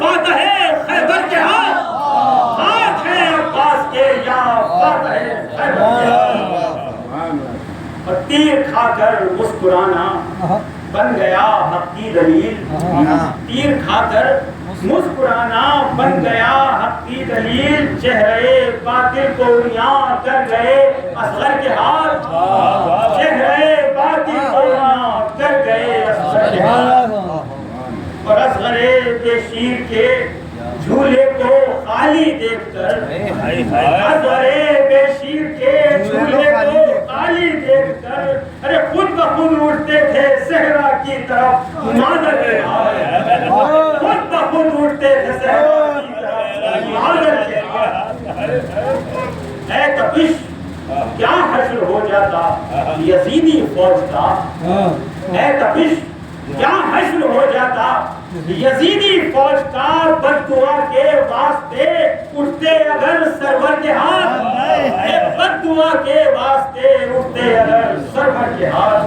فاتح خیبر کے ہاتھ، ہاتھ ہے عباس کے یا فاتح خیبر کے ہاتھ۔ اور تیر کھا کر مسکرانا بن گیا حق کی دلیل، تیر کھا کر مسکرانا بن گیا حق کی دلیل، چہرے باطل کو عریاں کر گئے اصغر کے ہاتھ، چہرے باطل کو عریاں کر گئے اصغر کے ہاتھ۔ اور اصغر بے شیر کے جھولے کو خالی دیکھ کر، اصغر بے شیر کے جھولے کو خالی دیکھ کر، ارے خود بخود اٹھتے تھے صحرا کی طرف مادر کے ہاتھ، خود بخود اٹھتے تھے صحرا کی طرف مادر کے ہاتھ۔ اے تپش کیا حشر ہو جاتا یزیدی فوج کا، اے تپش کیا حشر ہو جاتا یزیدی فوج کا، بد دعا کے واسطے اٹھتے اگر سرور کے ہاتھ، بد دعا کے واسطے اٹھتے اگر سرور کے ہاتھ۔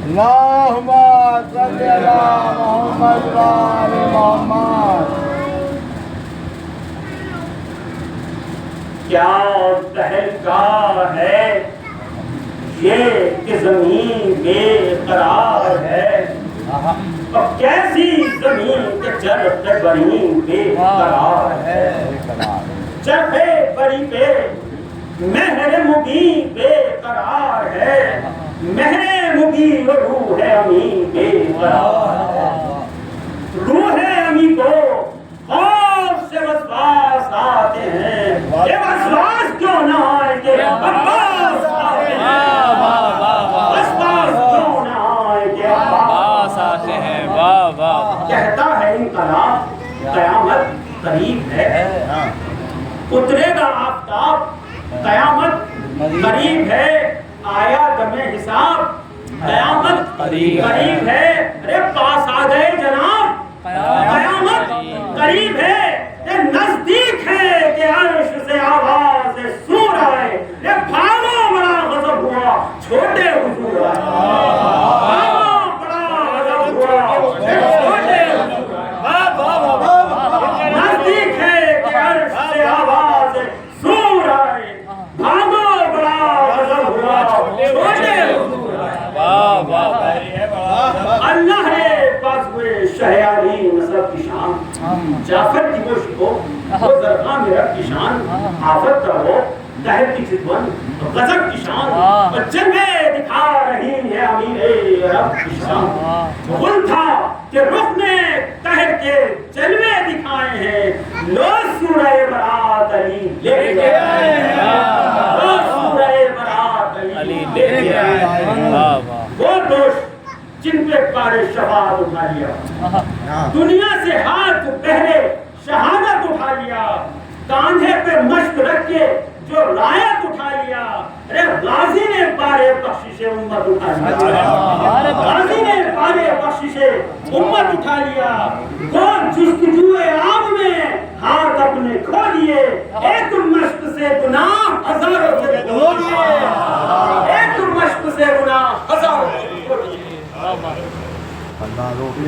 اللہم صلی علی محمد و آل محمد۔ کیا تہلکا ہے یہ کہ زمین بے قرار ہے، اور کیسی زمین کہ چرخ بری بے قرار ہے، چرخ بری پہ مہر مبین بے قرار ہے، مہر مبین و روح امی بے قرار ہے، روح امی کو خوف سے وسواس آتے ہیں، یہ وسواس کیوں نہ آئے کہ عباس آتے ہیں، وسواس کیوں نہ آئے کہ عباس آتے ہیں۔ کہتا ہے انقلاب قیامت قریب ہے، اترے گا آفتاب قیامت قریب ہے، آیا دم حساب قیامت قریب ہے، ارے پاس آ گئے جناب قیامت قریب ہے، یہ نزدیک ہے کہ عرش سے آواز سور آئے، یہ بھاگو بڑا غضب ہوا چھوٹے حضور آئے، بھاگو بڑا غضب ہوا چھوٹے حضور آئے، نزدیک ہے کہ عرش سے آواز سور آئے، بھاگو بڑا غضب ہوا چھوٹے حضور آئے۔ اللہ نے پاس ہوئے شہیاری نسب کی شان، جعفر کی گوشت کو وہ زرقاں میں رب کی شان، آفت کا وہ دہر کی چتون غضب کی شان، اور جلوے دکھا رہی ہے امیر عرب کی شان، غل تھا کہ رخ نے قہر کے جلوے دکھائے ہیں، لو سورہ برات علی لے کے آئے ہیں، لو سورہ برات علی لے کے آئے ہیں، وہ دوست جن پہ پار شہادت اٹھا لیا، دنیا سے ہاتھ پہلے شہادت اٹھا لیا، کاندھے پہ مشق رکھ کے جو رایت اٹھا لیا، ارے غازی نے پارے بخشش امت اٹھا لیا، غازی نے پارے بخشش امت اٹھا لیا، کون جستجوئے آب میں ہاتھ اپنے کھو لیے، ایک مشق سے گناہ ہزاروں سے دھو لیے، ایک مشق سے گناہ ہزاروں سے دھو لیے۔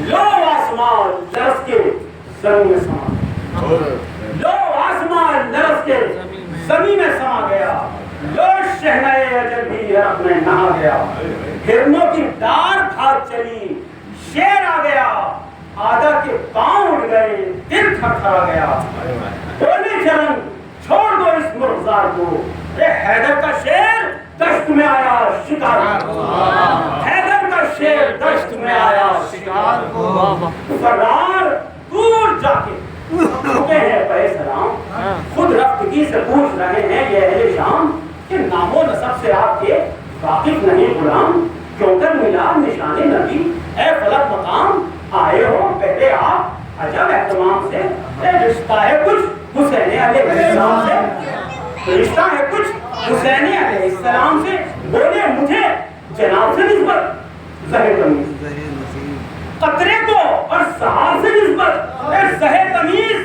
لو آسمان لرز کے زمین میں سما، لو آسمان لرز کے زمین میں سما گیا، لو شہنائے اجل بھی عرق میں نہا گیا، ہرنوں کی ڈار بھاگ چلی، شیر آ گیا، آدھا کے پاؤں اڑ گئے، دل تھرتھرا گیا، بولے جرن چھوڑ دو اس مرغزار کو، اے حیدر کا شیر دشت میں آیا شکار کو، حیدر کا شیر دشت میں آیا شکار کو، فرار دور جا کے رکے ہیں پہ سلام، خود رفتگی سے پوچھ رہے ہیں یہ اہل شام کہ نام و نسب سے آپ کے واقف نہیں غلام، کیوں کر ملا نشان نبی اے فلک مقام، آئے ہو پہلے آپ عجب اہتمام سے، رشتہ ہے کچھ حسین علیہ السلام سے، رشتہ ہے کچھ حسین علیہ السلام سے، بولے مجھے جناب سے نسبت زہر تمیز، قطرے کو اور سہار سے نسبت زہر تمیز،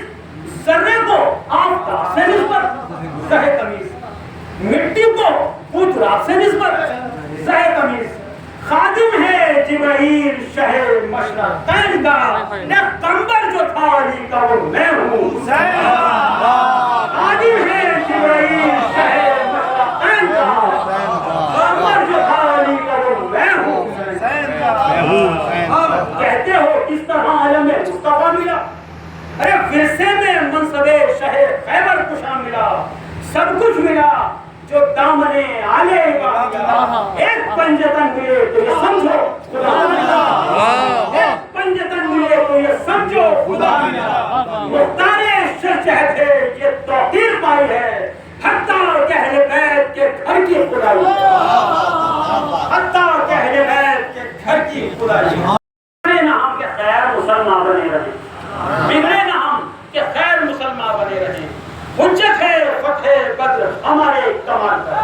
ورثے میں منصب شہ خیبر کشا ملا، سب کچھ ملا جو دامنے آلے ملا، ایک پنجتن ملے تو یہ سمجھو خدا ملا، ایک پنجتن ملے تو یہ سمجھو خدا ملا، مختار شہر ہے یہ توقیر پائی ہے، حتیٰ کہ اہل بیت کے گھر کی خدائی، حتیٰ کہ اہل بیت کے گھر کی خدائی، بگڑے نہ ہم کہ خیر مسلمان بنے رہے، بگڑے نہ ہم کہ خیر مسلمان بنے رہے، حجت ہے فتح بدر ہمارے کمال پر،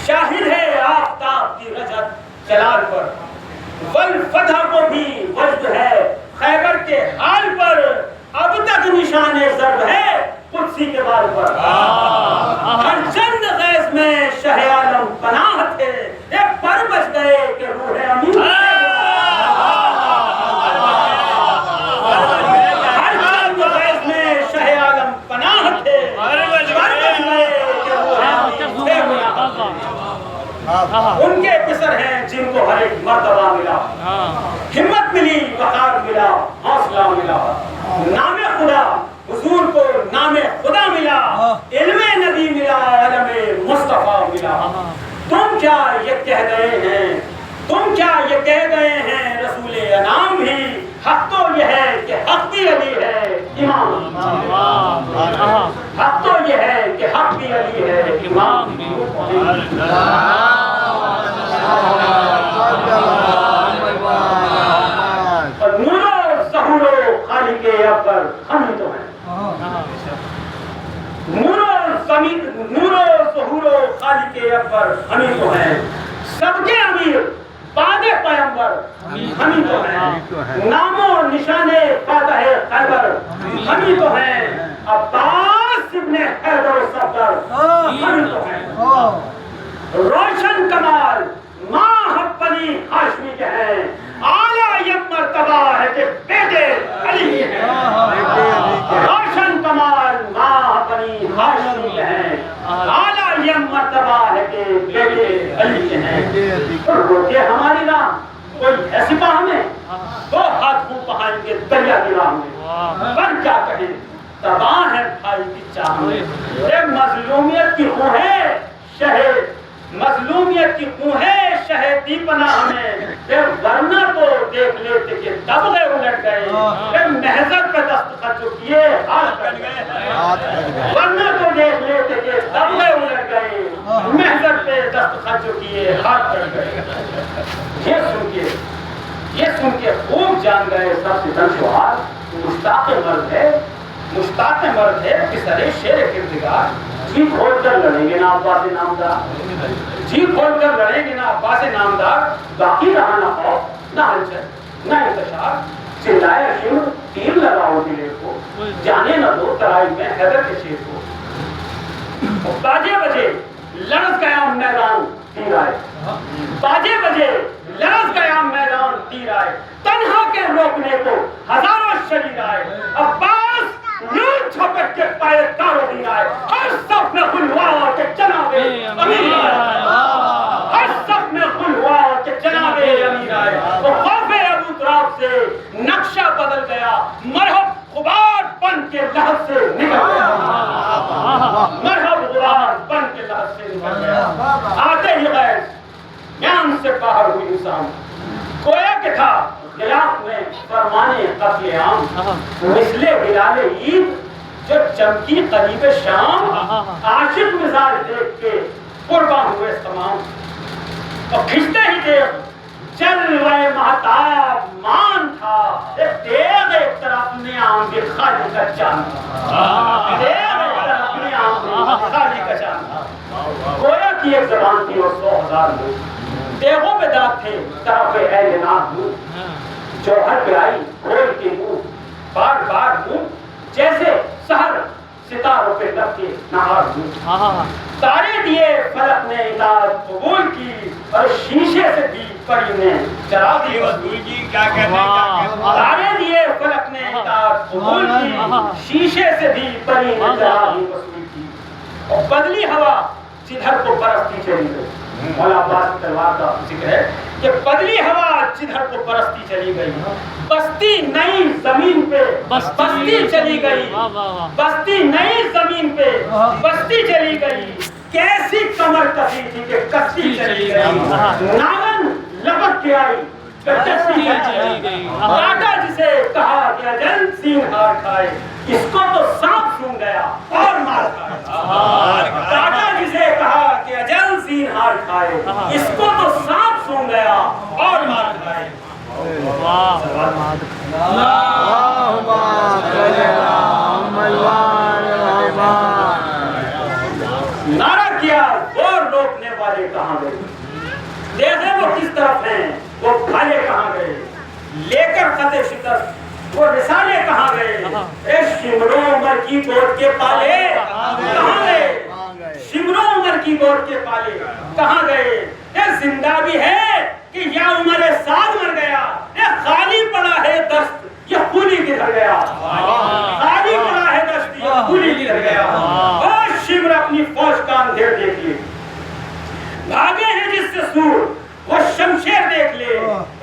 شاہد ہے آفتاب کی رجت جلال پر، والفتح کو بھی وجد ہے خیبر کے حال پر، اب تک نشان ضرب ہے قدسی کے بال پر، ہر چند غیظ میں شہ عالم پناہ تھے، ایک پر بچ گئے کہ روح امین ہر چند غیظ میں شہ عالم پناہ تھے، پر بچ گئے کہ روح امین تھے۔ ان کے پسر ہیں جن کو ہر ایک مرتبہ ملا، ہمت ملی، وقار ملا، حوصلہ ملا، نام خدا حضور کو نام خدا ملا، علم نبی ملا، علم مصطفیٰ ملا۔ تم کیا یہ کہہ گئے ہیں، تم کیا یہ کہہ گئے ہیں رسول انعام بھی، حق تو یہ ہے کہ حق بھی علی ہے امام، حق تو یہ ہے کہ حق بھی علی ہے امام بھی۔ اور نور و ظہور و خالق اکبر ہم ہی تو ہیں، نور و ظہور و خالق اکبر ہم ہی تو ہیں، سب کے امیر بعد پیغمبر ہم ہی تو ہیں، نام و نشان فاتح خیبر ہم ہی تو ہیں، عباس ابن حیدر صفدر ہم ہی تو ہیں، روشن کمال ماہ بنی ہاشمی کے ہیں، اعلیٰ یہ مرتبہ ہے کہ بیٹے علی ہیں، روشن کمال ماہ بنی ہاشمی کے ہیں، اعلیٰ یہ مرتبہ ہے کہ بیٹے علی کے ہیں۔ روکے ہماری راہ کوئی ہے سپاہ میں، دو ہاتھ منہ پہائیں گے دریا کی راہ میں، پر کیا کہیں تباہ ہے بھائی کی چاہ میں، یہ مظلومیت کی خوں ہے شہد، مظلومیت کی خوں ہے شہدی پناہ میں، پھر ورنہ تو دیکھ لیتے کہ دبغے الٹ گئے، پھر محضر پہ دستخط جو کیے ہاتھ کٹ گئے، ورنہ تو دیکھ لیتے کہ دبغے الٹ گئے، محضر پہ دستخط جو کیے ہاتھ کٹ گئے۔ یہ سن کے خوب جان گئے سب سے دنشوار، مشتاق مرد ہے، مشتاق مرد ہے پسر شیر کردگار، جی کھول کر لڑیں گے نا عباس نامدار، جی کھول کر لڑیں گے نا عباس نامدار، باقی رہا نہ خوف نہ ہلچل نہ انتشار، چلائے شمر تیر لگاؤ دلے کو، جانے نہ دو ترائی میں حیدر کے شیر کو، باجے بجے لڑز گیا میدان تیر آئے، باجے بجے لڑز گیا میدان تیر آئے، تنہا کے روکنے کو ہزاروں شریر آئے، عباس یوں چھپٹ کے پائے دارو دین آئے، ہر صف میں خل ہوا کہ جناب امیر آئے، ہر صف میں خل ہوا کہ جناب امیر آئے، وہ خوف ابو تراب سے نقشہ بدل گیا، مرحب غبار بن کے لحظ سے نکل گیا، مرحب غبار بن کے لحظ سے نکل گیا، آتے ہی غیر میان سے باہر ہوئی انسان، گویا کہ تھا خلاف میں فرمانے قتل عام، مثل ہلال عید جو چمکی قریب شام، عاشق مزاج دیکھ کے قربان ہوئے تمام، اور کھچتے ہی دیکھ چل رہے مہتاب مان تھا، ایک دیگ ایک طرف میں آم بھی خالی کا چاند تھا، دیگ ایک طرف میں آم بھی خالی کا چاند تھا، گویا کی ایک زبان تھی اور 100,000 لوگ، دیگوں پہ داغ تھے طرف اہل ناک دور، جوہر پہ آئی کھول کے منہ، بار بار منہ جیسے سحر ستاروں پہ لگ کے نہار ہوں، تارے دیے فلک نے اطاعت قبول کی، اور شیشے سے بھی پری نے چرا دی وصول کی، کیا کہتے ہیں، تارے دیے فلک نے اطاعت قبول کی، شیشے سے بھی پری نے چرا دی وصول کی، اور بدلی ہوا جدھر کو برستی چلی گئی۔ مولا عباس کی تلوار کا ذکر ہے کہ بدلی ہوا جدھر کو برستی چلی گئی، بستی نئی زمین پہ بستی چلی گئی، بستی نئی زمین پہ بستی چلی گئی، کیسی کمر کسی تھی کہ کشتی چلی گئی، ناون لپک کے آئی کشتی چلی گئی، کاٹا جسے کہا کہ اجل سینگ ہار کھائے، اس کو تو سانپ سونگ گیا اور مار کھائے، کاٹا جسے کہا کہ اجل سینگ ہار کھائے، اس کو تو سانپ سونگ گیا اور مار کھائے۔ نعرہ کیا زور روکنے والے کہاں گئے، دیکھیں وہ کس طرف ہیں، وہ بھالے کہاں گئے، لے کر خط شکست وہ رسالے کہاں گئے، اے شمرو عمر کی گود کے پالے کہاں گئے، شمرو عمر کی گود کے پالے کہاں گئے، اے زندہ بھی ہے کہ یا عمر سعد مر گیا، اے خالی پڑا ہے دست یہ خونی کدھر گیا، خالی پڑا ہے دست یہ خونی کدھر گیا، اور شمر اپنی فوج کا اندھیر دیکھ لے، بھاگے ہیں جس سے سور وہ شمشیر دیکھ لے،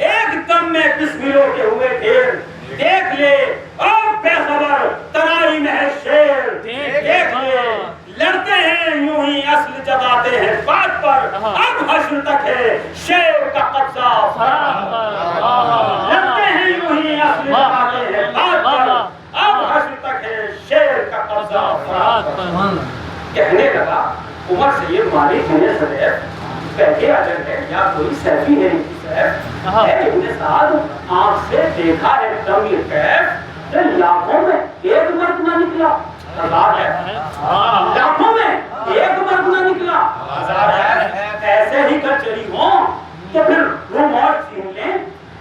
ایک دم میں بسملوں کے ہوئے ڈھیر دیکھ لے، اور بے خبر ترائی میں ہے شیر دیکھ لے، لڑتے ہیں یوں ہی اصل جگاتے ہیں بات پر، اب حشر تک ہے شیر کا قبضہ فرات پر، لڑتے ہیں یوں ہی اصل جگاتے ہیں بات پر، اب حشر تک ہے شیر کا قبضہ فرات پر۔ کہنے لگا عمر سید مالک نے سدیف کہتے اجل ہے یا کوئی سیفی ہے ان کی سیف ہے، ابن سعد آنکھ سے دیکھا ہے تمیر کیف، لاکھوں میں ایک مرد نہ نکلا، ہزار ہے، لاکھوں میں ایک مرد نہ نکلا، ہزار ہے، ایسے ہی گر چلی ہوں تو پھر روم اور چھین لیں،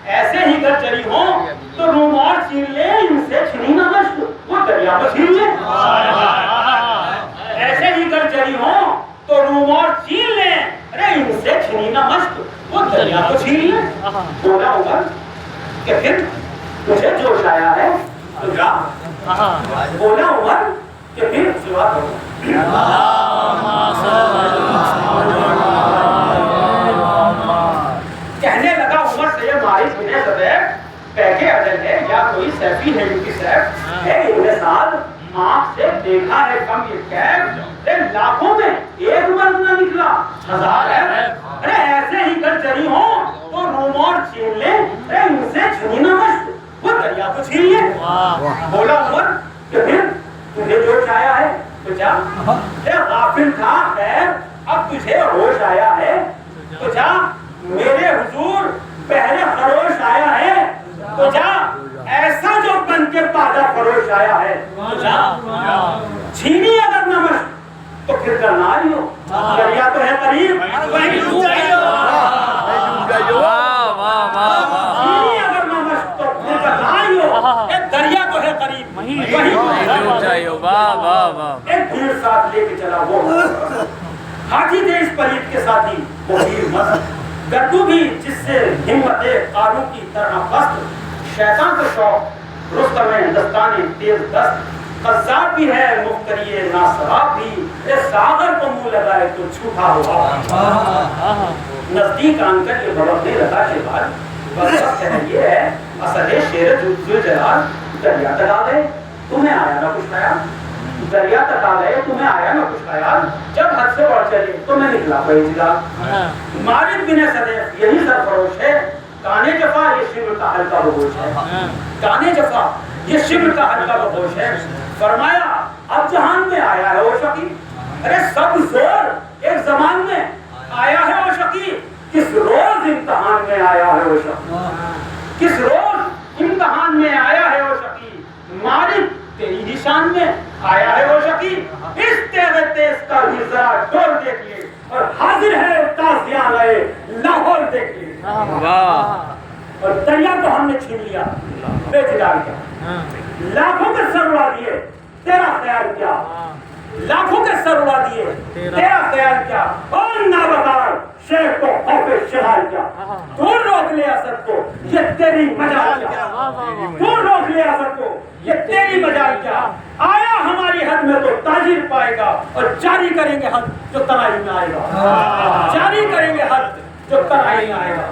ایسے ہی گر چلی ہوں تو روم اور چھین لیں، ان سے چھنی نہ مشق وہ دریا کو چھین لیں، ایسے ہی گر چلی ہوں تو روم اور چھین لیں، ارے ان سے چھنی نہ مشق وہ دریا کو چھین لیں۔ بولا عمر کہ پھر مجھے جوش آیا ہے تو جا، بولا عمر کہ پھر سوا کرو، کہنے لگا عمر سے یہ مالک بن سدیف کہہ کے اجل ہے یا کوئی سیفی ہے ان کی سیف ہے، ابن سعد آنکھ سے دیکھا ہے کم یہ کیف، لاکھوں میں ایک مرد نہ نکلا، ہزار ہے، ارے ایسے ہی گر چلی ہوں تو روم اور چھین لیں، ارے ان سے چھنی نہ مشق وہ دریا کو چھین لیں۔ بولا عمر کہ پھر تجھے جوش آیا ہے تو جا، اے غافل تھا خیر اب تجھے ہوش آیا ہے تو جا، میرے حضور پہلے خروش آیا ہے تو جا، ایسا جو بن کے پادا فروش آیا ہے تو جا، چھینی اگر نہ مشق تو پھر کرنا ہی ہو، دریا تو ہے قریب وہیں ڈوب جائیو، چھینی اگر نہ مشق تو پھر کرنا ہی ہو، دریا تو ہے قریب وہیں ڈوب جائیو۔ ایک بھیڑ ساتھ لے کے چلا وہ حاجی تھے اس پلیت کے ساتھی وہ بھیڑ مست، گردو بھی جس سے ہمت قارون کی طرح پست، شیطان کا شوق رستم ہندوستانی تیز دست، قذاب بھی ہے مفتری ناصراب بھی، اس ساغر کو منہ لگائے تو جھوٹا ہوا، نزدیک آن کر یہ بڑھنے لگا شیطان، بس ہے یہ ہے اصل شیر ذو جلال، دریا تک آ گئے تمہیں آیا نہ کچھ خیال، دریا تک آ گئے تمہیں آیا نہ کچھ خیال، جب حد سے بڑھ چلے تو میں نکلا کوئی جلال، مالک بن سدیف یہی سرفروش ہے، کانے جفا یہ شبر کا ہلکا بگوش ہے، کانے جفا یہ شبر کا ہلکا بگوش ہے، فرمایا اب جہان میں آیا ہے وہ شقی، ارے سب زور ایک زمان میں آیا ہے وہ شقی، کس روز امتحان میں آیا ہے وہ شقی، کس روز امتحان میں آیا ہے وہ شقی، مالک تیری ہی شان میں آیا ہے وہ شقی، اس تیغ تیز کا بھی ذرا ڈول دیکھ لے، اور حاضر ہے تازیاں لائے لاہور دیکھ لے، اور دریا کو ہم نے چھین لیا بے جدار کیا، لاکھوں کے سر اڑا دیے تیرا خیال کیا، لاکھوں کے سر اڑا دیے تیرا خیال کیا، اور نابکار شیخ کو خوف شغال کیا، تو روک لے اثر کو یہ تیری مجال کیا، تو روک لے اثر کو یہ تیری مجال کیا، آیا ہماری حد میں تو تاجر پائے گا، اور جاری کریں گے حد جو تنائی میں آئے گا، جاری کریں گے حد جو تنائی میں آئے گا،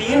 3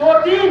2-3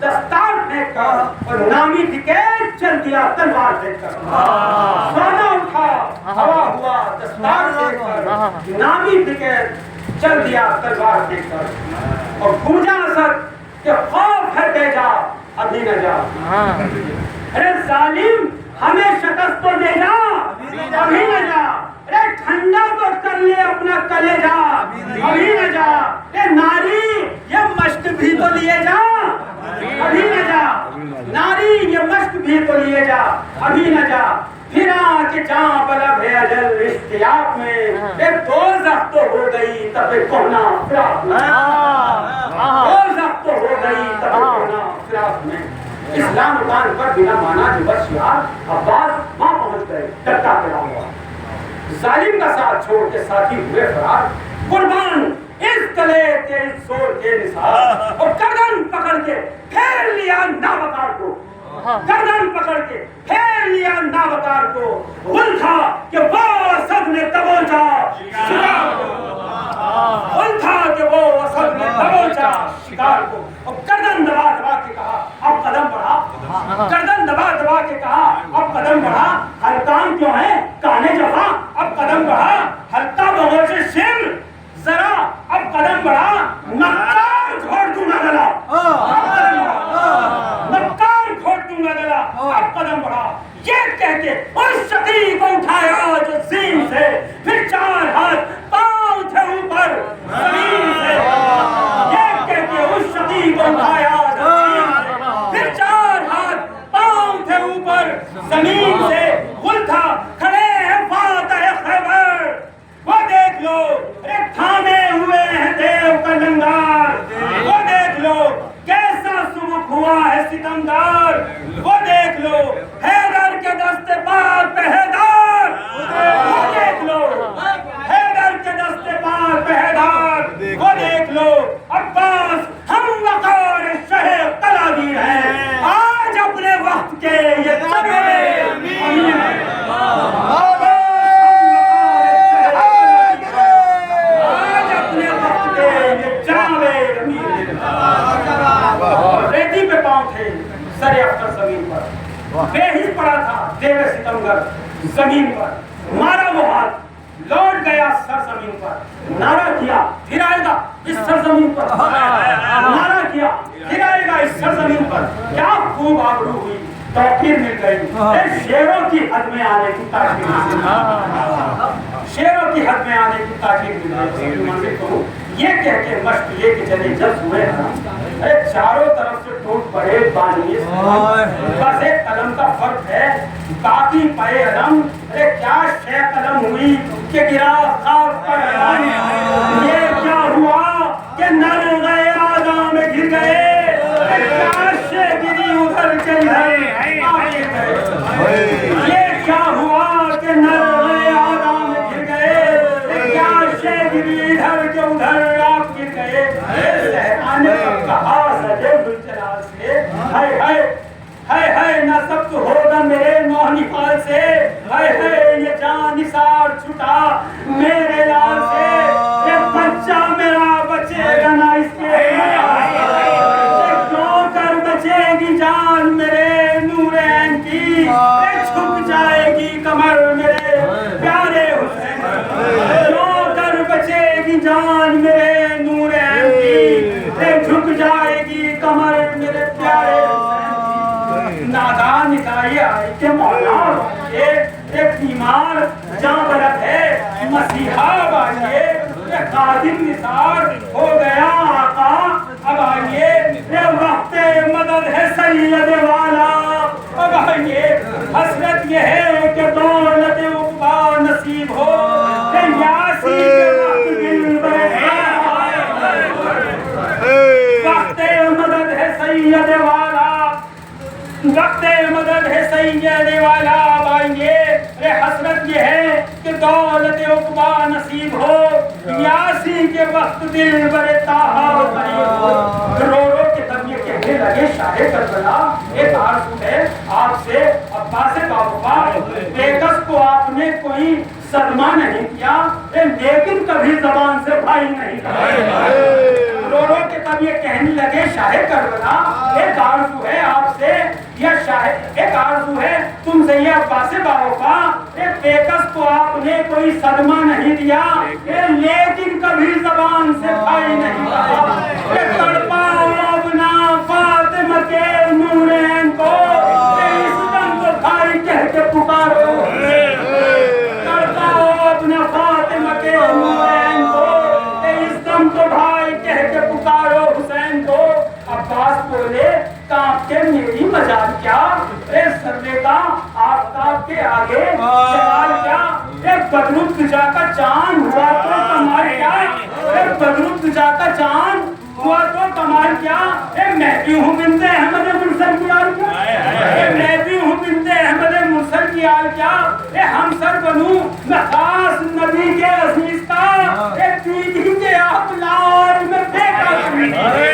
دستار پھینک کر اور نامی ٹکیٹ چل دیا تلوار پھینک کر سونا اٹھا ہوا ہوا دستار پھینک کر نامی ٹکیٹ چل دیا تلوار پھینک کر اور گونجا اثر کہ خوف ہے دے جا ابھی نہ جا ارے ظالم ہمیں شکست تو دے جا ابھی نہ جا ارے ٹھنڈا تو کر لے اپنا کلیجا ابھی نہ جا اے ناری یہ مشق بھی تو لیے جا ابھی نہ جا ناری یہ مشق بھی تو لیے جا ابھی نہ جا پھر آ کے جاں بلب ہے اجل اشتیاق میں ایک دوزخ تو ہو گئی تب کونا فراق میں دوزخ تو ہو گئی تب کونا فراق میں اسلام قرآن پر بنا مانا جو بس یار عباس وہاں پہنچ گئے ڈٹا پڑا ہوا ظالم کا ساتھ چھوڑ کے ساتھی ہوئے فرار قربان اس گلے کے اس زور کے نثار اور گردن پکڑ کے پھیر لیا ناوکار کو گردن پکڑ کے پھیر لیا ناوکار کو غل تھا کہ وہ اسد نے دبوچا شکار کو غل تھا کہ وہ اسد نے دبوچا شکار کو اور گردن دبا دبا کے کہا اب قدم بڑھا گردن دبا دبا کے کہا اب قدم بڑھا حلقان کیوں ہے کانے جفا اب قدم بڑھا حلقہ بغور سے شر ذرا اب قدم بڑھا مکار گھوڑ دوں گا گلا اب قدم بڑھا مکار گھوڑ دوں گا گلا اب قدم بڑھا یہ کہہ کے اس شقی کو اٹھایا جو زین سے پھر چار ہاتھ پاؤں تھے اوپر زمین سے یہ کہہ کے اس شقی کو اٹھایا جو زین سے پھر چار ہاتھ پاؤں تھے اوپر زمین سے غل تھا کھڑے ہیں فاتح خیبر وہ دیکھ لو ایک تھامے ہوئے ہیں دیو کا لنگار وہ دیکھ لو کیسا سبک ہوا ہے ستمدار وہ دیکھ لو حیدر کے دستے پار پہ حیدر وہ دیکھ لو حیدر کے دستے پار پہ حیدر وہ دیکھ لو عباس ہم وقار شہ قلادیر ہیں آج اپنے وقت کے یہ چلے امین ہیں ریتی پہ پاؤں تھے سر افسر زمین پر بے حس پڑا تھا دیو ستمگر زمین پر مارا وہ ہاتھ لوٹ گیا سر زمین پر نعرہ کیا پھر آئے گا اس سرزمین پر نعرہ کیا پھر آئے گا اس سرزمین پر کیا خوب آبرو ہوئی توقیر مل گئی شیروں کی حد میں آنے کی تاکید شیروں کی حد میں آنے کی تاکید مل گئی یہ کہہ کے مشق لے کے چلے جب ہوئے ارے چاروں طرف سے ٹوٹ پڑے بانی بس ایک قلم کا فرق ہے باقی پائے علم ارے کیا شے قلم ہوئی کہ گرا خاک پر علم یہ کیا ہوا کہ نر گئے آدم میں گر گئے کیا شے گری ادھر کے ادھر آگے گئے یہ کیا ہوا کہ نر گئے آدم میں گر گئے کیا شے گری ادھر کے ادھر کہا سجے گلچرا سے ہائے نہ سب ہوگا میرے نوحنی پال سے ہائے یہ جان نثار چھٹا میرے لال سے یہ بچہ میرا بچے گا نہ اس کے کیوں کر بچے گی جان میرے نور عین کی چھپ جائے گی کمر میرے پیارے حسین کیوں کر بچے گی جان میرے نور عین کی جھک جائے گی کمر میرے پیارے نادان نکائی آئی کہ مولا ایک بیمار جاں بلد ہے مسیحا بائیے قادم نثار ہو گیا آقا اب آئیے وقت مدد ہے سید والا اب آئیے حسرت یہ ہے کہ دولت عقبا نصیب ہو کہ یاسی کے وقت دل برے وقت مدد ہے سید والا وقت مدد ہے سید والا بائیں حسرت یہ ہے کہ دولت عقبا نصیب ہو یاسی کے وقت دل برے تاہا قریب ہو رو رو کے تب یہ کہنے لگے شاہ کربلا ایک آرزو ہے آپ سے عباس باوفا بیکس کو آپ نے کوئی صدمہ نہیں کیا لیکن کبھی زبان سے بھائی نہیں کہا رو رو کے تب یہ کہنے لگے شاہ کربلا ایک آرزو ہے آپ سے یا شاہ ایک آرزو ہے تم سے یہ عباس باوفا ایک بیکس کو آپ نے کوئی صدمہ نہیں دیا لیکن کبھی زبان سے بھائی نہیں کہا تڑپا ابنا فاطمہ کے نورین کو اس دم تو بھائی کہہ کے پکارو تڑپا ابنا فاطمہ کے نورین کو اس دم تو بھائی کہہ کے پکارو حسین کو عباس بولے کانپ کے میری مجال کیا اے سرے کا آفتاب کے آگے جلال کیا اے بدرالدجا کا چاند ہوا تو کمال کیا اے بدرالدجا کا چاند ہوا تو کمال کیا اے میں بھی ہوں بنت احمد مرسل کی آل کیا اے میں بھی ہوں بنت احمد مرسل کی آل کیا اے ہم سر بنوں میں خاص نبی کے عزیز کا اے دیدی کے آپ لال میں پھینکا